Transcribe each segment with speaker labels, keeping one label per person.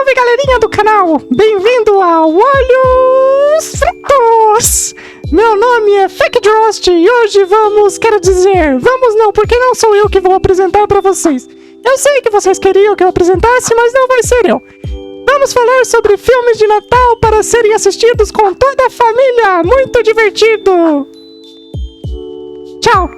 Speaker 1: Salve, galerinha do canal! Bem-vindo ao Olhos Fritos! Meu nome é Fake Drost e hoje vamos não, porque não sou eu que vou apresentar pra vocês. Eu sei que vocês queriam que eu apresentasse, mas não vai ser eu. Vamos falar sobre filmes de Natal para serem assistidos com toda a família. Muito divertido! Tchau!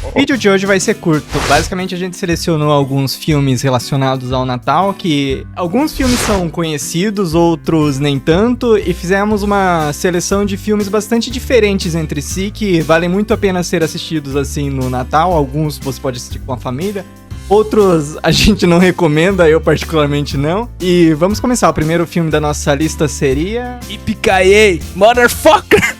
Speaker 2: O vídeo de hoje vai ser curto. Basicamente a gente selecionou alguns filmes relacionados ao Natal, que alguns filmes são conhecidos, outros nem tanto, e fizemos uma seleção de filmes bastante diferentes entre si, que valem muito a pena ser assistidos assim no Natal. Alguns você pode assistir com a família, outros a gente não recomenda, eu particularmente não. E vamos começar. O primeiro filme da nossa lista seria...
Speaker 3: Yippee-ki-yay, motherfucker!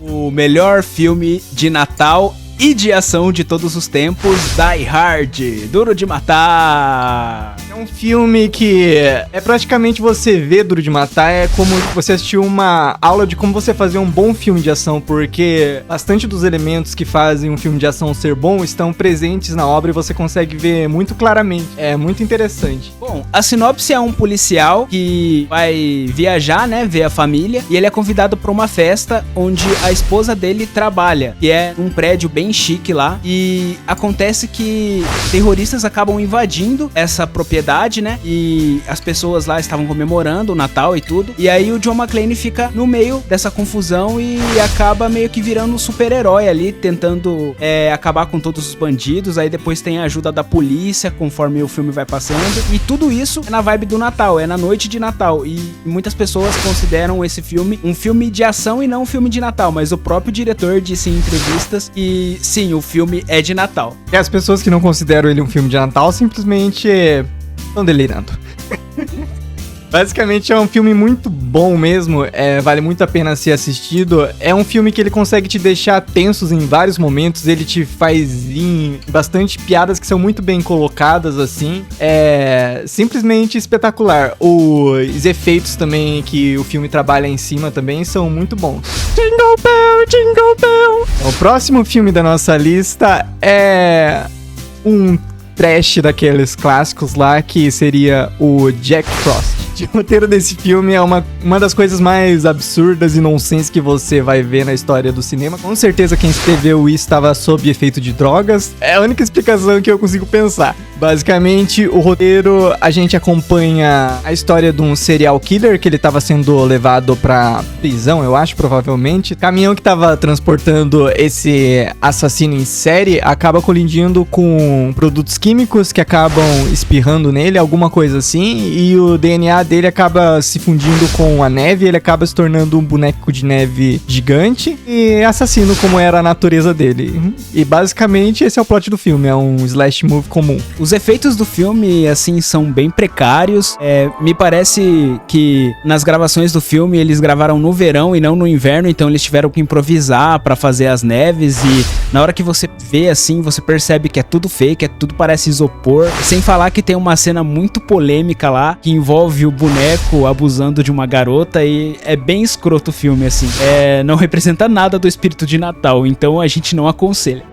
Speaker 3: O melhor filme de Natal e de ação de todos os tempos, Die Hard, Duro de Matar.
Speaker 2: É um filme que é praticamente você ver Duro de Matar, é como você assistir uma aula de como você fazer um bom filme de ação, porque bastante dos elementos que fazem um filme de ação ser bom estão presentes na obra e você consegue ver muito claramente. É muito interessante.
Speaker 3: Bom, a sinopse é um policial que vai viajar, né, ver a família, e ele é convidado para uma festa onde a esposa dele trabalha, que é um prédio bem chique lá, e acontece que terroristas acabam invadindo essa propriedade, né, e as pessoas lá estavam comemorando o Natal e tudo, e aí o John McClane fica no meio dessa confusão e acaba meio que virando um super-herói ali, tentando acabar com todos os bandidos. Aí depois tem a ajuda da polícia conforme o filme vai passando, e tudo isso é na vibe do Natal, é na noite de Natal, e muitas pessoas consideram esse filme um filme de ação e não um filme de Natal, mas o próprio diretor disse em entrevistas que sim, o filme é de Natal.
Speaker 2: E as pessoas que não consideram ele um filme de Natal simplesmente estão delirando. Basicamente é um filme muito bom mesmo, vale muito a pena ser assistido. É um filme que ele consegue te deixar tensos em vários momentos, ele te faz vir bastante piadas que são muito bem colocadas assim. É simplesmente espetacular. Os efeitos também que o filme trabalha em cima também são muito bons.
Speaker 1: Jingle Bell, Jingle Bell!
Speaker 2: O próximo filme da nossa lista é um trash daqueles clássicos lá, que seria o Jack Frost. O roteiro desse filme é uma das coisas mais absurdas e nonsense que você vai ver na história do cinema. Com certeza quem escreveu isso estava sob efeito de drogas. É a única explicação que eu consigo pensar. Basicamente, o roteiro, a gente acompanha a história de um serial killer que ele estava sendo levado pra prisão, eu acho, provavelmente. O caminhão que estava transportando esse assassino em série acaba colidindo com produtos químicos que acabam espirrando nele, alguma coisa assim, e o DNA dele acaba se fundindo com a neve, ele acaba se tornando um boneco de neve gigante e assassino, como era a natureza dele. E basicamente esse é o plot do filme, é um slash movie comum.
Speaker 3: Os efeitos do filme, assim, são bem precários. Me parece que nas gravações do filme eles gravaram no verão e não no inverno, então eles tiveram que improvisar pra fazer as neves, e na hora que você vê assim, você percebe que é tudo fake, tudo parece isopor. Sem falar que tem uma cena muito polêmica lá, que envolve o boneco abusando de uma garota, e é bem escroto o filme, assim. Não representa nada do espírito de Natal, então a gente não aconselha.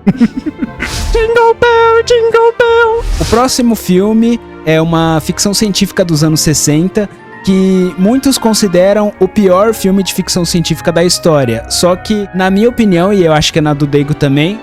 Speaker 1: Jingle Bell, Jingle Bell!
Speaker 3: O próximo filme é uma ficção científica dos anos 60, que muitos consideram o pior filme de ficção científica da história. Só que, na minha opinião, e eu acho que é na do Daigo também,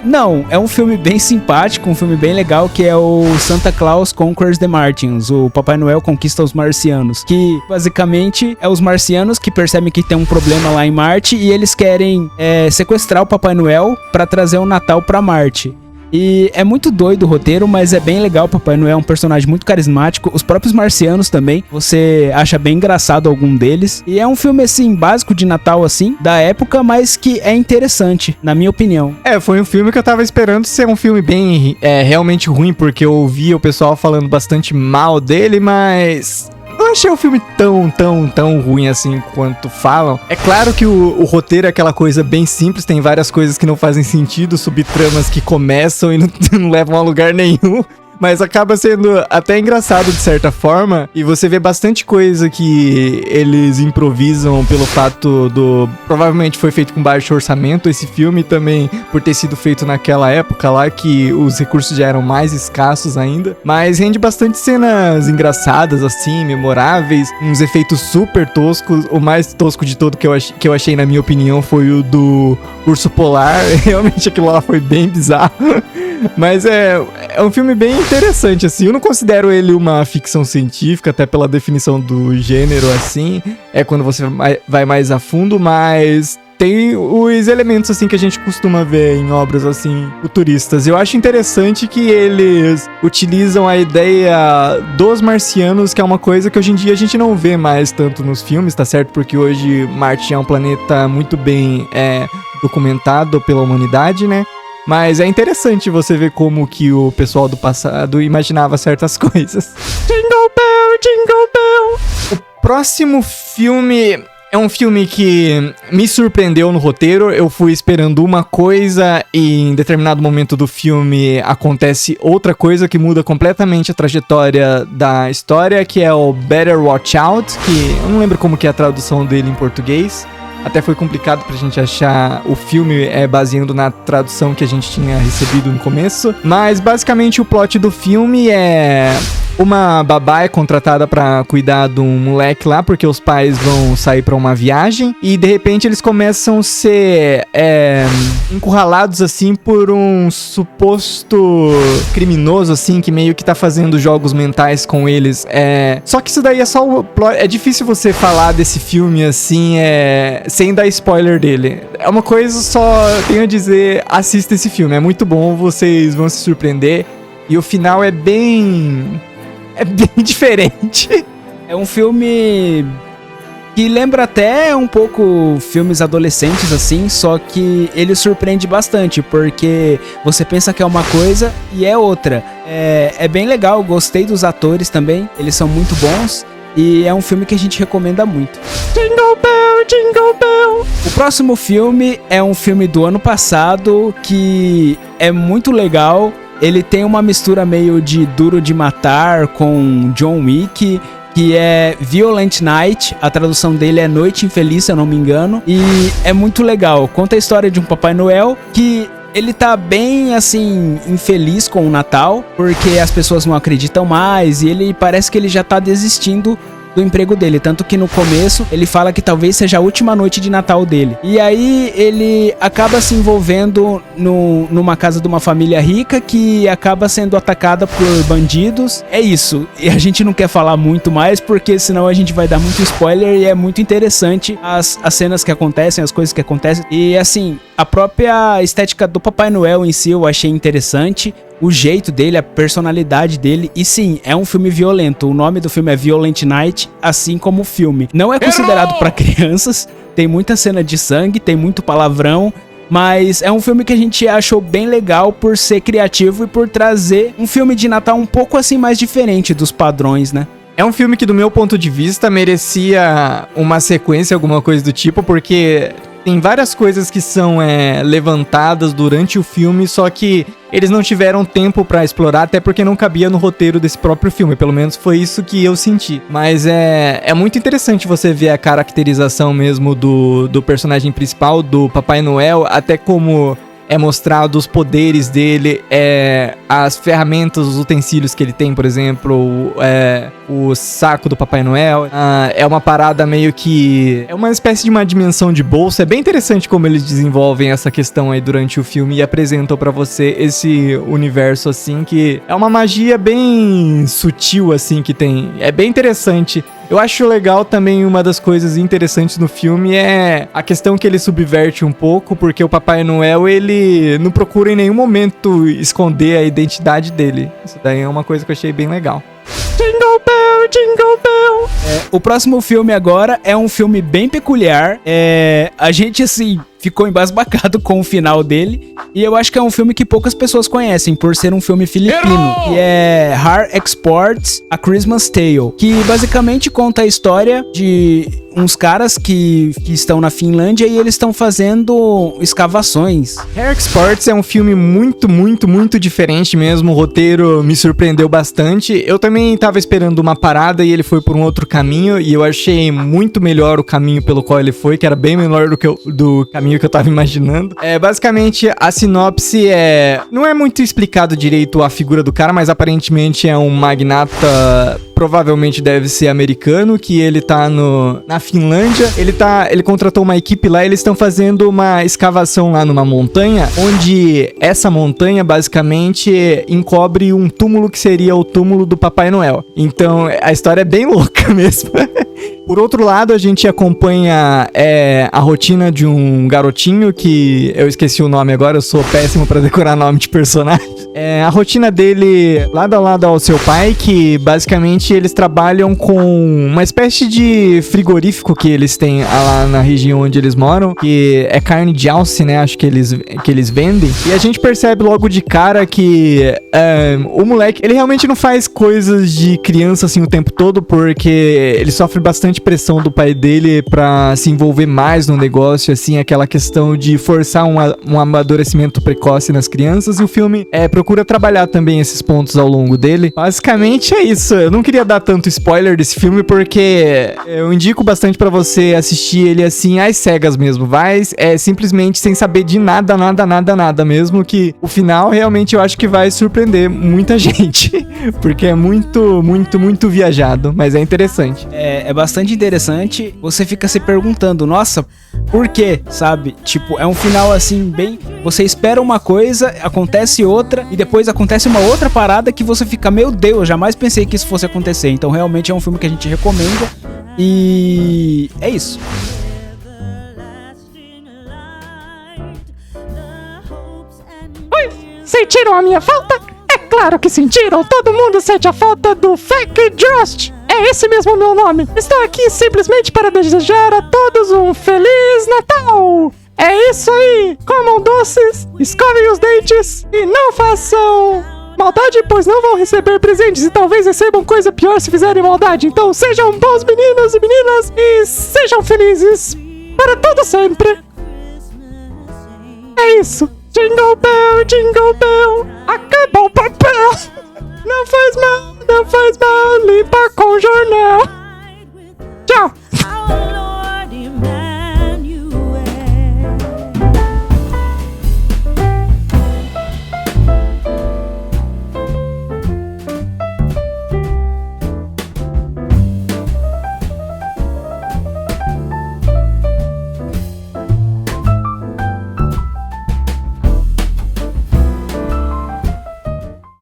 Speaker 3: não, é um filme bem simpático, um filme bem legal, que é o Santa Claus Conquers the Martians, o Papai Noel Conquista os Marcianos, que basicamente é os marcianos que percebem que tem um problema lá em Marte e eles querem sequestrar o Papai Noel para trazer o Natal para Marte. E é muito doido o roteiro, mas é bem legal. O Papai Noel é um personagem muito carismático. Os próprios marcianos também, você acha bem engraçado algum deles. E é um filme, assim, básico de Natal, assim, da época, mas que é interessante, na minha opinião.
Speaker 2: Foi um filme que eu tava esperando ser um filme bem, realmente ruim, porque eu ouvi o pessoal falando bastante mal dele, mas... não achei o filme tão ruim assim quanto falam. É claro que o roteiro é aquela coisa bem simples, tem várias coisas que não fazem sentido, subtramas que começam e não levam a lugar nenhum. Mas acaba sendo até engraçado de certa forma. E você vê bastante coisa que eles improvisam pelo fato do... Provavelmente foi feito com baixo orçamento esse filme também, por ter sido feito naquela época lá que os recursos já eram mais escassos ainda. Mas rende bastante cenas engraçadas, assim, memoráveis. Uns efeitos super toscos. O mais tosco de todo que eu achei, na minha opinião, foi o do urso polar. Realmente aquilo lá foi bem bizarro. Mas é um filme bem interessante, assim. Eu não considero ele uma ficção científica, até pela definição do gênero, assim. É quando você vai mais a fundo, mas tem os elementos, assim, que a gente costuma ver em obras, assim, futuristas. Eu acho interessante que eles utilizam a ideia dos marcianos, que é uma coisa que hoje em dia a gente não vê mais tanto nos filmes, tá certo? Porque hoje Marte é um planeta muito bem documentado pela humanidade, né? Mas é interessante você ver como que o pessoal do passado imaginava certas coisas. Jingle Bell, Jingle Bell! O próximo filme é um filme que me surpreendeu no roteiro. Eu fui esperando uma coisa e em determinado momento do filme acontece outra coisa que muda completamente a trajetória da história, que é o Better Watch Out, que eu não lembro como que é a tradução dele em português. Até foi complicado pra gente achar o filme baseando na tradução que a gente tinha recebido no começo. Mas basicamente o plot do filme é... Uma babá é contratada pra cuidar de um moleque lá, porque os pais vão sair pra uma viagem. E de repente eles começam a ser encurralados, assim, por um suposto criminoso, assim, que meio que tá fazendo jogos mentais com eles. Só que isso daí é só o plot. É difícil você falar desse filme, assim, sem dar spoiler dele. É uma coisa só, tenho a dizer, assista esse filme. É muito bom, vocês vão se surpreender. E o final é bem diferente.
Speaker 3: É um filme que lembra até um pouco filmes adolescentes, assim, só que ele surpreende bastante, porque você pensa que é uma coisa e é outra. É bem legal, gostei dos atores também, eles são muito bons. E é um filme que a gente recomenda muito.
Speaker 1: Jingle Bell, Jingle Bell!
Speaker 3: O próximo filme é um filme do ano passado que é muito legal. Ele tem uma mistura meio de Duro de Matar com John Wick, que é Violent Night. A tradução dele é Noite Infeliz, se eu não me engano. E é muito legal. Conta a história de um Papai Noel que... Ele tá bem, assim, infeliz com o Natal, porque as pessoas não acreditam mais e ele parece que ele já tá desistindo do emprego dele, tanto que no começo ele fala que talvez seja a última noite de Natal dele. E aí ele acaba se envolvendo numa casa de uma família rica que acaba sendo atacada por bandidos. É isso, e a gente não quer falar muito mais porque senão a gente vai dar muito spoiler e é muito interessante as cenas que acontecem, as coisas que acontecem. E assim, a própria estética do Papai Noel em si eu achei interessante. O jeito dele, a personalidade dele. E sim, é um filme violento. O nome do filme é Violent Night, assim como o filme. Não é considerado para crianças. Tem muita cena de sangue, tem muito palavrão. Mas é um filme que a gente achou bem legal por ser criativo e por trazer um filme de Natal um pouco assim mais diferente dos padrões, né?
Speaker 2: É um filme que, do meu ponto de vista, merecia uma sequência, alguma coisa do tipo, porque... Tem várias coisas que são levantadas durante o filme, só que eles não tiveram tempo pra explorar, até porque não cabia no roteiro desse próprio filme. Pelo menos foi isso que eu senti. Mas é muito interessante você ver a caracterização mesmo do personagem principal, do Papai Noel, até como... é mostrado os poderes dele, as ferramentas, os utensílios que ele tem, por exemplo, o saco do Papai Noel. É uma parada meio que... é uma espécie de uma dimensão de bolsa. É bem interessante como eles desenvolvem essa questão aí durante o filme e apresentam pra você esse universo, assim, que é uma magia bem sutil, assim, que tem. É bem interessante. Eu acho legal também, uma das coisas interessantes no filme é a questão que ele subverte um pouco, porque o Papai Noel, ele não procura em nenhum momento esconder a identidade dele. Isso daí é uma coisa que eu achei bem legal.
Speaker 1: Jingle Bell, Jingle Bell!
Speaker 3: O próximo filme agora é um filme bem peculiar. A gente, assim, ficou embasbacado com o final dele. E eu acho que é um filme que poucas pessoas conhecem, por ser um filme filipino. Que é Har Exports, A Christmas Tale. Que basicamente conta a história de uns caras que estão na Finlândia e eles estão fazendo escavações.
Speaker 2: Hair Sports é um filme muito, muito, muito diferente mesmo. O roteiro me surpreendeu bastante. Eu também tava esperando uma parada e ele foi por um outro caminho. E eu achei muito melhor o caminho pelo qual ele foi, que era bem melhor do caminho que eu tava imaginando. Basicamente, a sinopse não é muito explicado direito a figura do cara, mas aparentemente é um magnata, provavelmente deve ser americano, que ele tá na Finlândia. Ele contratou uma equipe lá, eles estão fazendo uma escavação lá numa montanha, onde essa montanha basicamente encobre um túmulo que seria o túmulo do Papai Noel. Então, a história é bem louca mesmo. Por outro lado, a gente acompanha a rotina de um garotinho que eu esqueci o nome agora, eu sou péssimo pra decorar nome de personagem. A rotina dele lado a lado ao seu pai, que basicamente eles trabalham com uma espécie de frigorífico que eles têm lá na região onde eles moram, que é carne de alce, né? Acho que eles vendem. E a gente percebe logo de cara que o moleque, ele realmente não faz coisas de criança assim o tempo todo, porque ele sofre bastante pressão do pai dele pra se envolver mais no negócio, assim, aquela questão de forçar um amadurecimento precoce nas crianças, e o filme procura trabalhar também esses pontos ao longo dele. Basicamente é isso. Eu não queria dar tanto spoiler desse filme, porque eu indico bastante pra você assistir ele assim, às cegas mesmo. Vai simplesmente sem saber de nada mesmo, que o final realmente eu acho que vai surpreender muita gente, porque é muito, muito, muito viajado, mas é interessante.
Speaker 3: É bastante interessante. Você fica se perguntando, nossa, por quê, sabe? Tipo, é um final assim, bem... Você espera uma coisa, acontece outra, e depois acontece uma outra parada que você fica, meu Deus, eu jamais pensei que isso fosse acontecer. Então realmente é um filme que a gente recomenda. E é isso.
Speaker 1: Oi, sentiram a minha falta? É claro que sentiram, todo mundo sente a falta do Fake Drost. É esse mesmo o meu nome. Estou aqui simplesmente para desejar a todos um Feliz Natal. É isso aí, comam doces, escovem os dentes e não façam maldade, pois não vão receber presentes e talvez recebam coisa pior se fizerem maldade. Então sejam bons meninos e meninas e sejam felizes para todo sempre. É isso. Jingle Bell, Acabou!